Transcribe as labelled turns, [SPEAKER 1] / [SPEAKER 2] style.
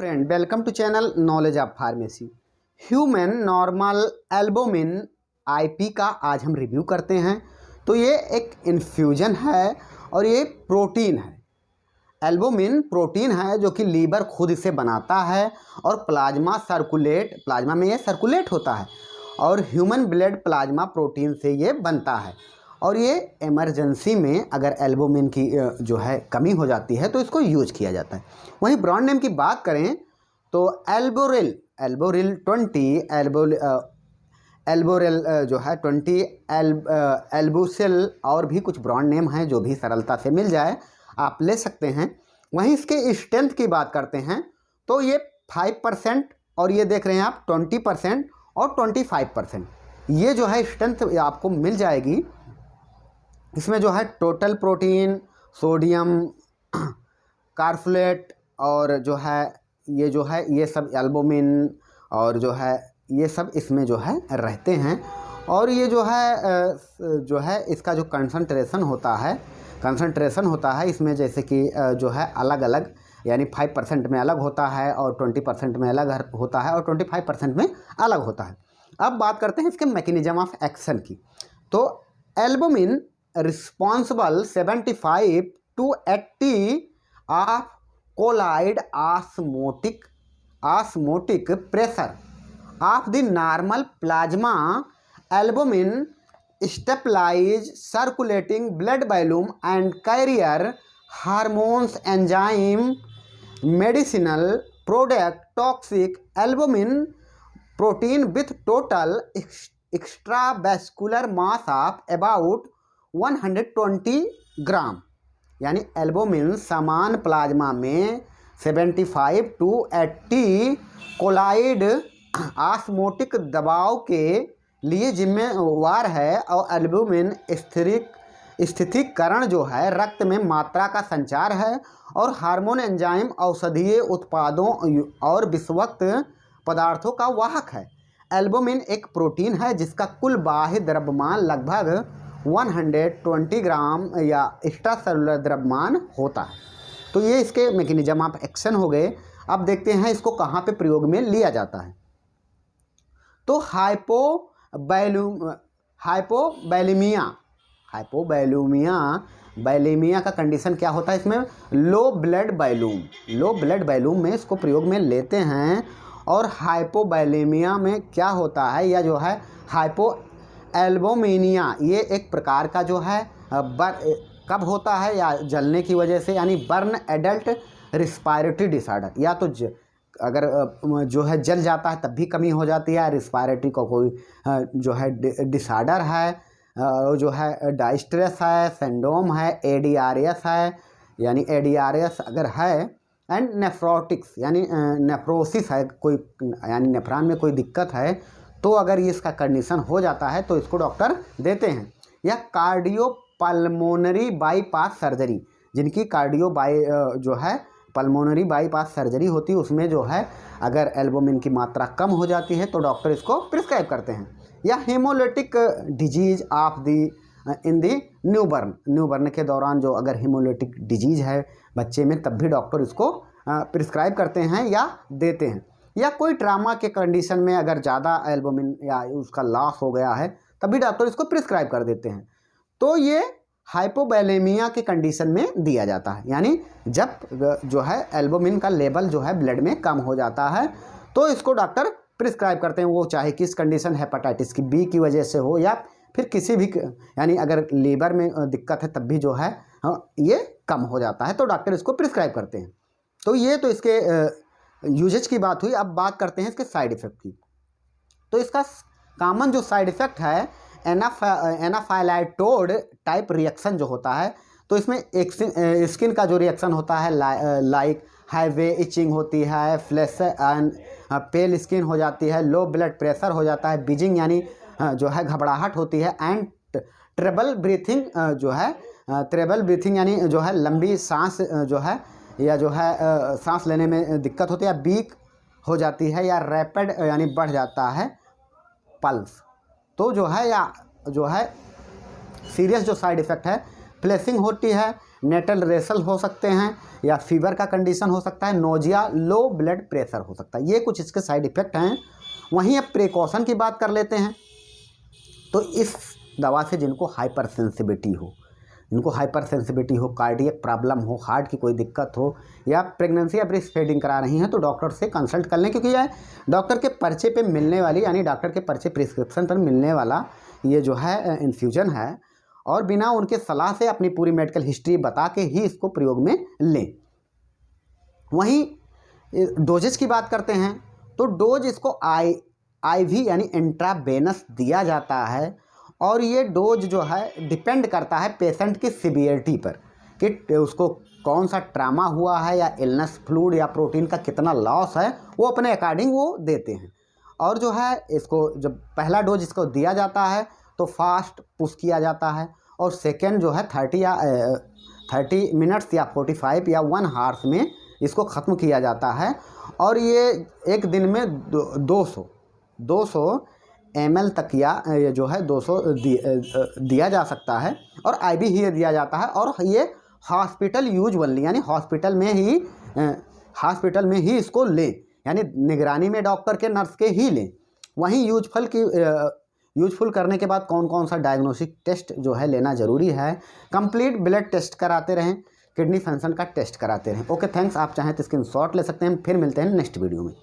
[SPEAKER 1] Friend, welcome to channel knowledge of pharmacy. Human normal albumin IP का आज हम review करते हैं। तो ये एक इन्फ्यूजन है और ये प्रोटीन है। एल्बुमिन प्रोटीन है जो कि लीवर खुद इसे बनाता है और प्लाज्मा में ये सर्कुलेट होता है और ह्यूमन ब्लड प्लाज्मा प्रोटीन से ये बनता है। और ये इमरजेंसी में अगर एल्बुमिन की जो है कमी हो जाती है तो इसको यूज किया जाता है। वहीं ब्रांड नेम की बात करें तो एल्बोरिल 20 एल्बुसेल और भी कुछ ब्रांड नेम हैं जो भी सरलता से मिल जाए आप ले सकते हैं। वहीं इसके स्ट्रेंथ की बात करते हैं तो ये 5% और ये देख रहे हैं आप 20% और 25%, ये जो है स्ट्रेंथ आपको मिल जाएगी। इसमें जो है टोटल प्रोटीन, सोडियम कार्बोलेट और जो है ये सब एल्बुमिन और जो है ये सब इसमें जो है रहते हैं। और ये जो है इसका जो कंसंट्रेशन होता है इसमें जैसे कि जो है अलग अलग, यानी 5% में अलग होता है और 20% में अलग होता है और 25% में अलग होता है। अब बात करते हैं इसके मैकेनिज्म ऑफ एक्शन की। तो albumin responsible 75 to 80 of collide osmotic pressure of the normal plasma. Albumin stabilize circulating blood volume and carrier hormones, enzyme, medicinal product, toxic albumin protein with total extravascular mass of about 120 ग्राम। यानी albumin समान plasma में 75 to 80 collide osmotic दबाव के लिए जिम्मेवार है और albumin स्थिरीकरण जो है रक्त में मात्रा का संचार है और हार्मोन, एंजाइम, औषधीय उत्पादों और विषवक्त पदार्थों का वाहक है। एल्बुमिन एक प्रोटीन है जिसका कुल बाह्य द्रव्यमान लगभग 120 ग्राम या एक्स्ट्रासेलुलर द्रव्यमान होता है। तो ये इसके मैकेनिज्म ऑफ एक्शन हो गए। अब देखते हैं इसको कहाँ पे प्रयोग में लिया जाता है। तो हाइपोवैलेमिया का कंडीशन क्या होता है, इसमें लो ब्लड वॉल्यूम में इसको प्रयोग में लेते हैं। और हाइपोवैलेमिया में क्या होता है, या जो है हाइपो एल्बुमिनिया, ये एक प्रकार का जो है कब होता है या जलने की वजह से, यानी बर्न एडल्ट रिस्पायरेटरी डिसऑर्डर, या तो अगर जो है जल जाता है तब भी कमी हो जाती है, रिस्पायरेटरी का कोई जो है डिसऑर्डर है, जो है डायस्ट्रेस है, सिंड्रोम है, एडीआरएस है, यानी एडीआरएस अगर है, एंड नेफ्रोटिक्स यानी नेफ्रोसिस है कोई, यानी नेफ्रॉन में कोई दिक्कत है, तो अगर ये इसका कंडीशन हो जाता है तो इसको डॉक्टर देते हैं। या कार्डियोपल्मोनरी बाईपास सर्जरी, जिनकी जो है पल्मोनरी बाईपास सर्जरी होती है, उसमें जो है अगर एल्बुमिन की मात्रा कम हो जाती है तो डॉक्टर इसको प्रिस्क्राइब करते हैं। या haemolytic disease of the in the newborn के दौरान जो अगर हेमोलिटिक डिजीज है बच्चे में, तब भी डॉक्टर इसको प्रिस्क्राइब करते हैं या देते हैं। या कोई ट्रामा के कंडीशन में अगर ज़्यादा एल्बुमिन या उसका लॉस हो गया है तभी डॉक्टर इसको प्रिस्क्राइब कर देते हैं। तो ये हाइपोवैलेमिया के कंडीशन में दिया जाता है, यानी जब जो है एल्बुमिन का लेवल जो है ब्लड में कम हो जाता है तो इसको डॉक्टर प्रिस्क्राइब करते हैं। वो चाहे किस कंडीशन, हेपेटाइटिस की बी की वजह से हो या फिर किसी भी, यानी अगर लीवर में दिक्कत है तब भी जो है ये कम हो जाता है तो डॉक्टर इसको प्रिस्क्राइब करते हैं। तो ये तो इसके यूजेज की बात हुई। अब बात करते हैं इसके साइड इफ़ेक्ट की। तो इसका कॉमन जो साइड इफ़ेक्ट है एनाफाइलाइटोड टाइप रिएक्शन जो होता है, तो इसमें एक स्किन का जो रिएक्शन होता है लाइक हाईवे इचिंग होती है, फ्लैश एंड पेल स्किन हो जाती है, लो ब्लड प्रेशर हो जाता है, बीजिंग यानी जो है घबराहट होती है, एंड ट्रबल ब्रीथिंग यानी जो है लंबी सांस जो है या जो है सांस लेने में दिक्कत होती है, वीक हो जाती है, या रैपिड यानी बढ़ जाता है पल्स। तो जो है या जो है सीरियस जो साइड इफ़ेक्ट है, फ्लैशिंग होती है, नेटल रेसल हो सकते हैं, या फीवर का कंडीशन हो सकता है, नोजिया, लो ब्लड प्रेशर हो सकता है। ये कुछ इसके साइड इफ़ेक्ट हैं। वहीं अब प्रिकॉशन की बात कर लेते हैं। तो इस दवा से जिनको हाइपर सेंसिटिविटी हो, जिनको हाइपर सेंसिटिविटी हो, कार्डियक प्रॉब्लम हो, हार्ट की कोई दिक्कत हो, या प्रेगनेंसी या ब्रेस्ट फीडिंग करा रही हैं, तो डॉक्टर से कंसल्ट कर लें, क्योंकि यह डॉक्टर के पर्चे पे मिलने वाली, यानी डॉक्टर के पर्चे प्रिस्क्रिप्शन पर मिलने वाला ये जो है इन्फ्यूजन है, और बिना उनके सलाह से अपनी पूरी मेडिकल हिस्ट्री बता के ही इसको प्रयोग में लें। वहीं डोजेज की बात करते हैं, तो डोज इसको आईवी यानी इंट्रावेनस दिया जाता है, और ये डोज जो है डिपेंड करता है पेशेंट की सीवियरिटी पर, कि उसको कौन सा ट्रामा हुआ है, या इलनेस, फ्लूड, या प्रोटीन का कितना लॉस है, वो अपने अकॉर्डिंग वो देते हैं। और जो है इसको जब पहला डोज इसको दिया जाता है तो फास्ट पुश किया जाता है, और सेकेंड जो है 30 मिनट्स या 45 या 1 आवर्स में इसको ख़त्म किया जाता है। और ये एक दिन में 200 ml तक या ये जो है 200 दिया जा सकता है, और आईवी ही दिया जाता है, और ये हॉस्पिटल यूज ओनली, यानी हॉस्पिटल में ही इसको लें, यानी निगरानी में डॉक्टर के, नर्स के ही लें। वहीं यूजफुल करने के बाद कौन कौन सा डायग्नोस्टिक टेस्ट जो है लेना ज़रूरी है, कंप्लीट ब्लड टेस्ट कराते रहें, किडनी फंक्शन का टेस्ट कराते रहें। Okay, thanks. आप चाहें तो स्क्रीनशॉट ले सकते हैं। फिर मिलते हैं नेक्स्ट वीडियो में।